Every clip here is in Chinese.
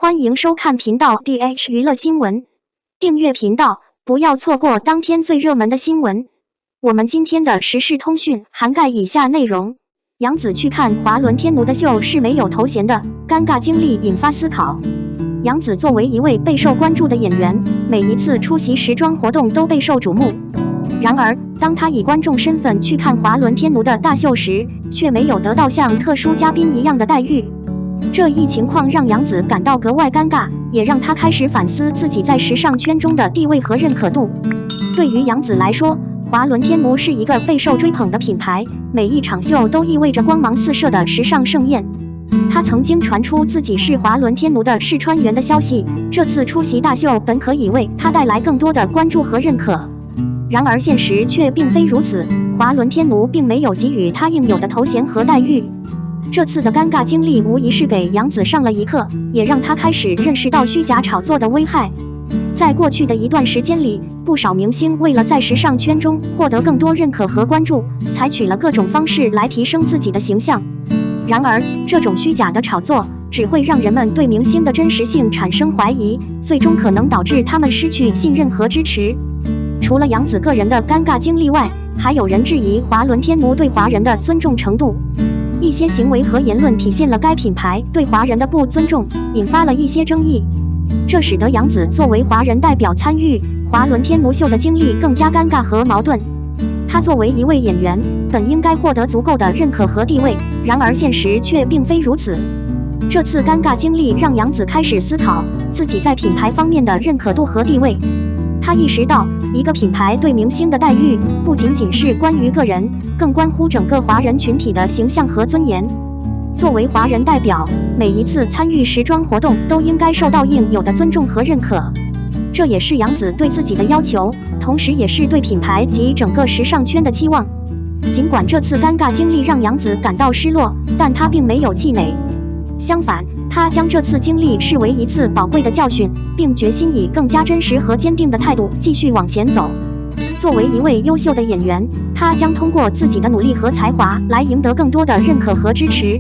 欢迎收看频道 DH 娱乐新闻，订阅频道，不要错过当天最热门的新闻。我们今天的时事通讯涵盖以下内容：杨紫去看华伦天奴的秀是没有头衔的，尴尬经历引发思考。杨紫作为一位备受关注的演员，每一次出席时装活动都备受瞩目。然而，当她以观众身份去看华伦天奴的大秀时，却没有得到像特殊嘉宾一样的待遇。这一情况让杨紫感到格外尴尬，也让她开始反思自己在时尚圈中的地位和认可度。对于杨紫来说，华伦天奴是一个备受追捧的品牌，每一场秀都意味着光芒四射的时尚盛宴。她曾经传出自己是华伦天奴的试穿员的消息，这次出席大秀本可以为她带来更多的关注和认可。然而现实却并非如此，华伦天奴并没有给予她应有的头衔和待遇。这次的尴尬经历无疑是给杨紫上了一课，也让她开始认识到虚假炒作的危害。在过去的一段时间里，不少明星为了在时尚圈中获得更多认可和关注，采取了各种方式来提升自己的形象。然而，这种虚假的炒作只会让人们对明星的真实性产生怀疑，最终可能导致他们失去信任和支持。除了杨紫个人的尴尬经历外，还有人质疑华伦天奴对华人的尊重程度。一些行为和言论体现了该品牌对华人的不尊重，引发了一些争议。这使得杨紫作为华人代表参与华伦天奴秀的经历更加尴尬和矛盾。她作为一位演员，本应该获得足够的认可和地位，然而现实却并非如此。这次尴尬经历让杨紫开始思考自己在品牌方面的认可度和地位。她意识到，一个品牌对明星的待遇不仅仅是关于个人，更关乎整个华人群体的形象和尊严。作为华人代表，每一次参与时装活动都应该受到应有的尊重和认可。这也是杨紫对自己的要求，同时也是对品牌及整个时尚圈的期望。尽管这次尴尬经历让杨紫感到失落，但她并没有气馁。相反，她将这次经历视为一次宝贵的教训，并决心以更加真实和坚定的态度继续往前走。作为一位优秀的演员，她将通过自己的努力和才华来赢得更多的认可和支持。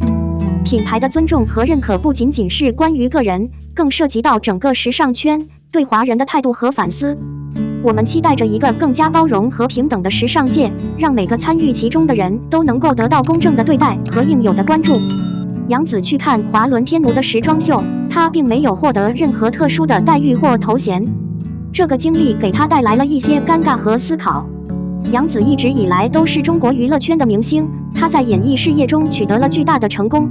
品牌的尊重和认可不仅仅是关于个人，更涉及到整个时尚圈对华人的态度和反思。我们期待着一个更加包容和平等的时尚界，让每个参与其中的人都能够得到公正的对待和应有的关注。杨紫去看华伦天奴的时装秀，她并没有获得任何特殊的待遇或头衔。这个经历给她带来了一些尴尬和思考。杨紫一直以来都是中国娱乐圈的明星，她在演艺事业中取得了巨大的成功。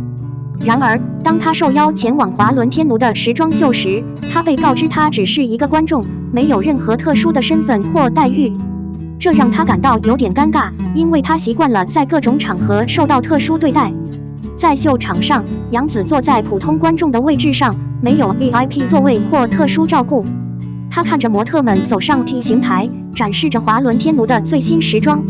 然而，当她受邀前往华伦天奴的时装秀时，她被告知她只是一个观众，没有任何特殊的身份或待遇。这让她感到有点尴尬，因为她习惯了在各种场合受到特殊对待。在秀场上，杨紫坐在普通观众的位置上，没有 VIP 座位或特殊照顾。她看着模特们走上 T 型台，展示着华伦天奴的最新时装。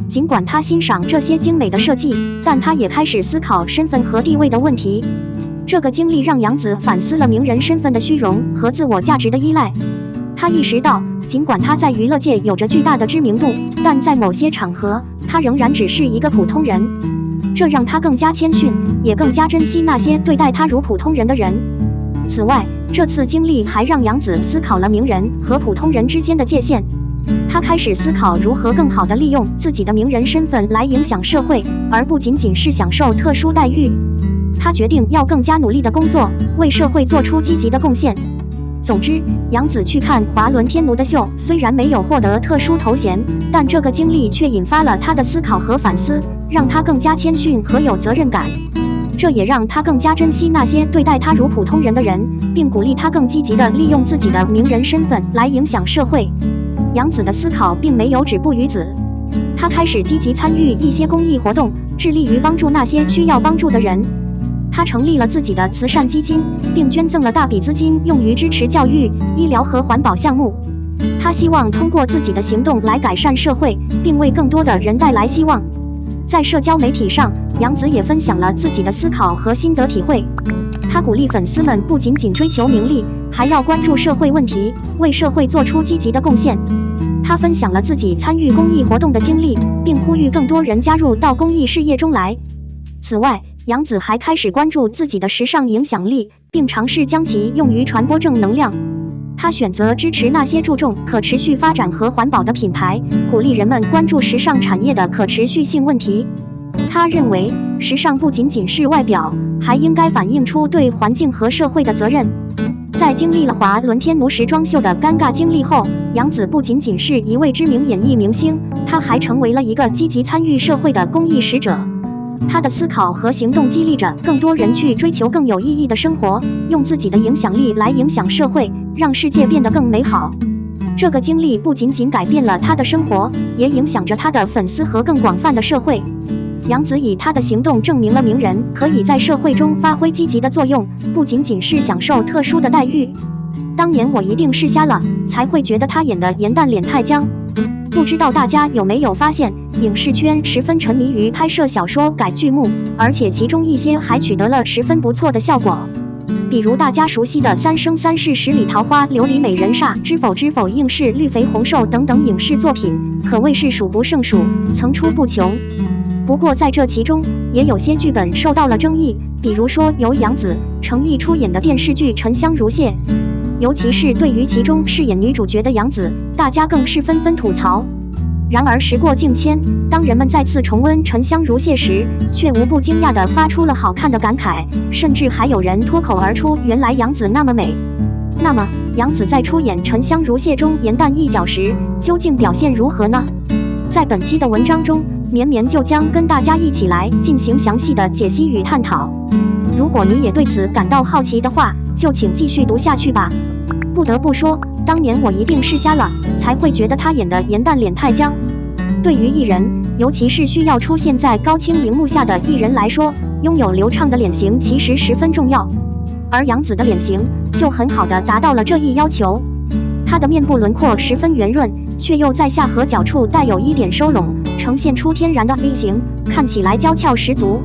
尽管她欣赏这些精美的设计，但她也开始思考身份和地位的问题。这个经历让杨紫反思了名人身份的虚荣和自我价值的依赖。她意识到，尽管她在娱乐界有着巨大的知名度，但在某些场合，她仍然只是一个普通人。这让他更加谦逊，也更加珍惜那些对待他如普通人的人。此外，这次经历还让杨紫思考了名人和普通人之间的界限。他开始思考如何更好地利用自己的名人身份来影响社会，而不仅仅是享受特殊待遇。他决定要更加努力地工作，为社会做出积极的贡献。总之，杨紫去看华伦天奴的秀，虽然没有获得特殊头衔，但这个经历却引发了他的思考和反思，让他更加谦逊和有责任感。这也让他更加珍惜那些对待他如普通人的人，并鼓励他更积极地利用自己的名人身份来影响社会。杨紫的思考并没有止步于此，他开始积极参与一些公益活动，致力于帮助那些需要帮助的人。他成立了自己的慈善基金，并捐赠了大笔资金用于支持教育、医疗和环保项目。他希望通过自己的行动来改善社会，并为更多的人带来希望。在社交媒体上，杨紫也分享了自己的思考和心得体会。他鼓励粉丝们不仅仅追求名利，还要关注社会问题，为社会做出积极的贡献。他分享了自己参与公益活动的经历，并呼吁更多人加入到公益事业中来。此外，杨紫还开始关注自己的时尚影响力，并尝试将其用于传播正能量。他选择支持那些注重可持续发展和环保的品牌，鼓励人们关注时尚产业的可持续性问题。他认为，时尚不仅仅是外表，还应该反映出对环境和社会的责任。在经历了华伦天奴时装秀的尴尬经历后，杨紫不仅仅是一位知名演艺明星，她还成为了一个积极参与社会的公益使者。她的思考和行动激励着更多人去追求更有意义的生活，用自己的影响力来影响社会，让世界变得更美好。这个经历不仅仅改变了她的生活，也影响着她的粉丝和更广泛的社会。杨紫以她的行动证明了名人可以在社会中发挥积极的作用，不仅仅是享受特殊的待遇。当年我一定是瞎了，才会觉得她演的颜淡脸太僵。不知道大家有没有发现，影视圈十分沉迷于拍摄小说改剧目，而且其中一些还取得了十分不错的效果。比如大家熟悉的《三生三世十里桃花》《琉璃美人煞》《知否知否应是绿肥红瘦》等等影视作品，可谓是数不胜数，层出不穷。不过在这其中，也有些剧本受到了争议，比如说由杨紫、程毅出演的电视剧《沉香如屑》，尤其是对于其中饰演女主角的杨紫，大家更是纷纷吐槽。然而时过境迁，当人们再次重温《沉香如屑》时，却无不惊讶地发出了好看的感慨，甚至还有人脱口而出：“原来杨紫那么美。”那么，杨紫在出演《沉香如屑》中颜淡一角时，究竟表现如何呢？在本期的文章中，绵绵就将跟大家一起来进行详细的解析与探讨。如果你也对此感到好奇的话，就请继续读下去吧。不得不说，当年我一定是瞎了，才会觉得他演的颜淡脸太僵。对于艺人，尤其是需要出现在高清荧幕下的艺人来说，拥有流畅的脸型其实十分重要。而杨紫的脸型就很好地达到了这一要求。她的面部轮廓十分圆润，却又在下颌角处带有一点收拢，呈现出天然的 V 型，看起来娇俏十足。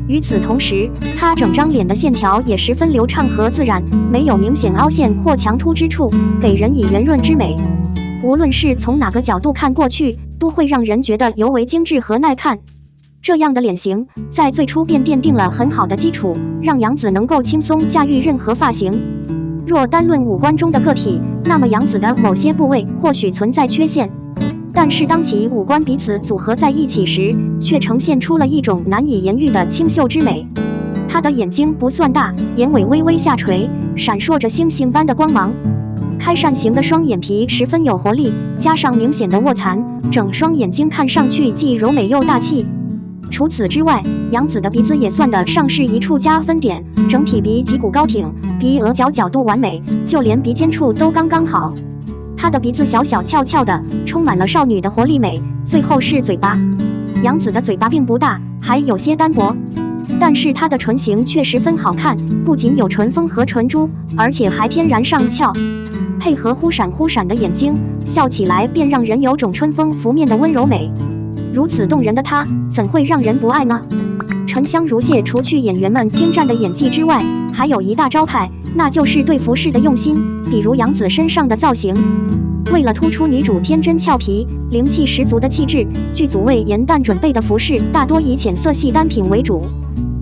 与此同时，她整张脸的线条也十分流畅和自然，没有明显凹陷或强突之处，给人以圆润之美。无论是从哪个角度看过去，都会让人觉得尤为精致和耐看。这样的脸型在最初便奠定了很好的基础，让杨紫能够轻松驾驭任何发型。若单论五官中的个体，那么杨紫的某些部位或许存在缺陷，但是当其五官彼此组合在一起时，却呈现出了一种难以言喻的清秀之美。她的眼睛不算大，眼尾微微下垂，闪烁着星星般的光芒。开扇形的双眼皮十分有活力，加上明显的卧蚕，整双眼睛看上去既柔美又大气。除此之外，杨紫的鼻子也算得上是一处加分点，整体鼻脊骨高挺，鼻额角角度完美，就连鼻尖处都刚刚好。她的鼻子小小翘翘的，充满了少女的活力美。最后是嘴巴，杨紫的嘴巴并不大，还有些单薄，但是她的唇形却十分好看，不仅有唇峰和唇珠，而且还天然上翘，配合忽闪忽闪的眼睛，笑起来便让人有种春风拂面的温柔美。如此动人的她，怎会让人不爱呢？沉香如屑除去演员们精湛的演技之外，还有一大招牌，那就是对服饰的用心。比如杨紫身上的造型，为了突出女主天真俏皮、灵气十足的气质，剧组为颜淡准备的服饰大多以浅色系单品为主。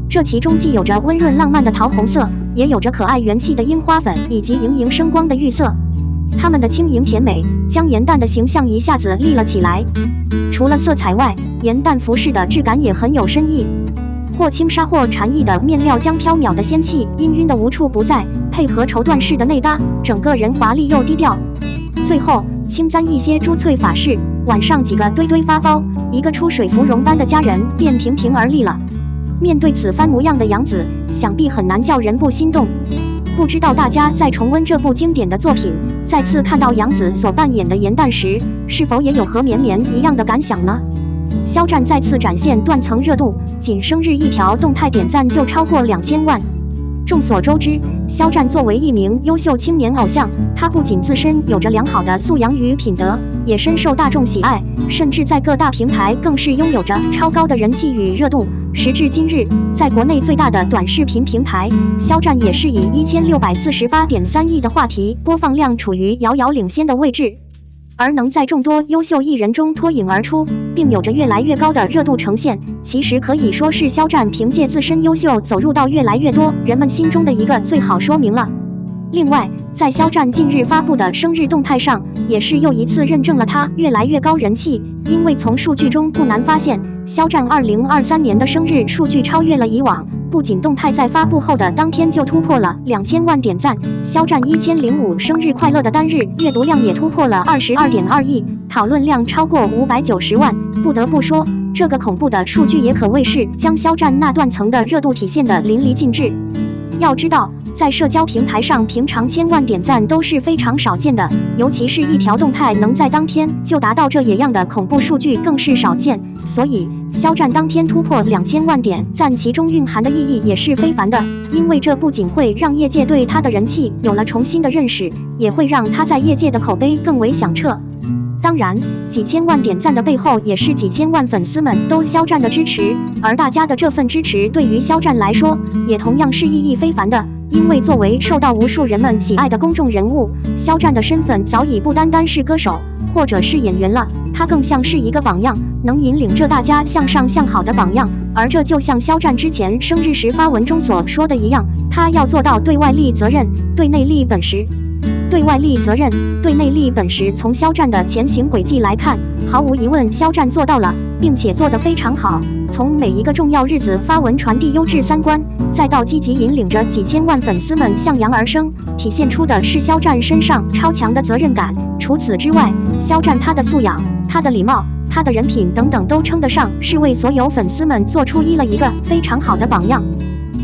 这其中既有着温润浪漫的桃红色，也有着可爱元气的樱花粉以及莹莹生光的玉色。它们的轻盈甜美，将颜淡的形象一下子立了起来。除了色彩外，颜淡服饰的质感也很有深意，或轻纱或蝉翼的面料将飘渺的仙气氤氲的无处不在，配合绸缎式的内搭，整个人华丽又低调。最后轻簪一些珠翠发饰，挽上几个堆堆发包，一个出水芙蓉般的佳人便亭亭而立了。面对此番模样的杨紫，想必很难叫人不心动。不知道大家在重温这部经典的作品，再次看到杨紫所扮演的颜淡时，是否也有和绵绵一样的感想呢？肖战再次展现断层热度，仅生日一条动态点赞就超过2000万。众所周知，肖战作为一名优秀青年偶像，他不仅自身有着良好的素养与品德，也深受大众喜爱，甚至在各大平台更是拥有着超高的人气与热度。时至今日，在国内最大的短视频平台，肖战也是以1648.3亿的话题播放量处于遥遥领先的位置。而能在众多优秀艺人中脱颖而出，并有着越来越高的热度呈现，其实可以说是肖战凭借自身优秀走入到越来越多人们心中的一个最好说明了。另外，在肖战近日发布的生日动态上，也是又一次认证了他越来越高人气。因为从数据中不难发现，肖战2023年的生日数据超越了以往，不仅动态在发布后的当天就突破了2000万点赞，肖战1005生日快乐的单日阅读量也突破了22.2亿，讨论量超过590万。不得不说，这个恐怖的数据也可谓是将肖战那断层的热度体现得淋漓尽致。要知道，在社交平台上，平常1000万点赞都是非常少见的，尤其是一条动态能在当天就达到这野样的恐怖数据更是少见。所以，肖战当天突破2000万点赞，其中蕴含的意义也是非凡的，因为这不仅会让业界对他的人气有了重新的认识，也会让他在业界的口碑更为响彻。当然，几千万点赞的背后，也是几千万粉丝们都肖战的支持，而大家的这份支持对于肖战来说，也同样是意义非凡的。因为作为受到无数人们喜爱的公众人物，肖战的身份早已不单单是歌手或者是演员了，他更像是一个榜样，能引领着大家向上向好的榜样。而这就像肖战之前生日时发文中所说的一样，他要做到对外立责任，对内立本实。对外立责任，对内立本实。从肖战的前行轨迹来看，毫无疑问，肖战做到了，并且做得非常好。从每一个重要日子发文传递优质三观，再到积极引领着几千万粉丝们向阳而生，体现出的是肖战身上超强的责任感。除此之外，肖战他的素养、他的礼貌、他的人品等等，都称得上是为所有粉丝们做出一个非常好的榜样。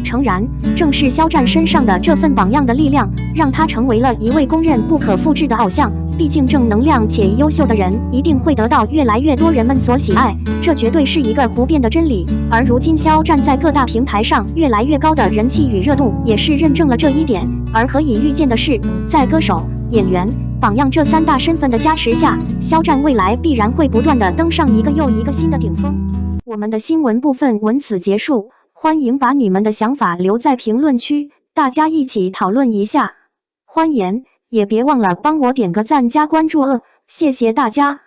诚然，正是肖战身上的这份榜样的力量，让他成为了一位公认不可复制的偶像。毕竟正能量且优秀的人，一定会得到越来越多人们所喜爱，这绝对是一个不变的真理。而如今肖战在各大平台上越来越高的人气与热度，也是认证了这一点。而可以预见的是，在歌手、演员、榜样这三大身份的加持下，肖战未来必然会不断的登上一个又一个新的顶峰。我们的新闻部分文此结束。欢迎把你们的想法留在评论区，大家一起讨论一下。欢迎，也别忘了帮我点个赞加关注谢谢大家。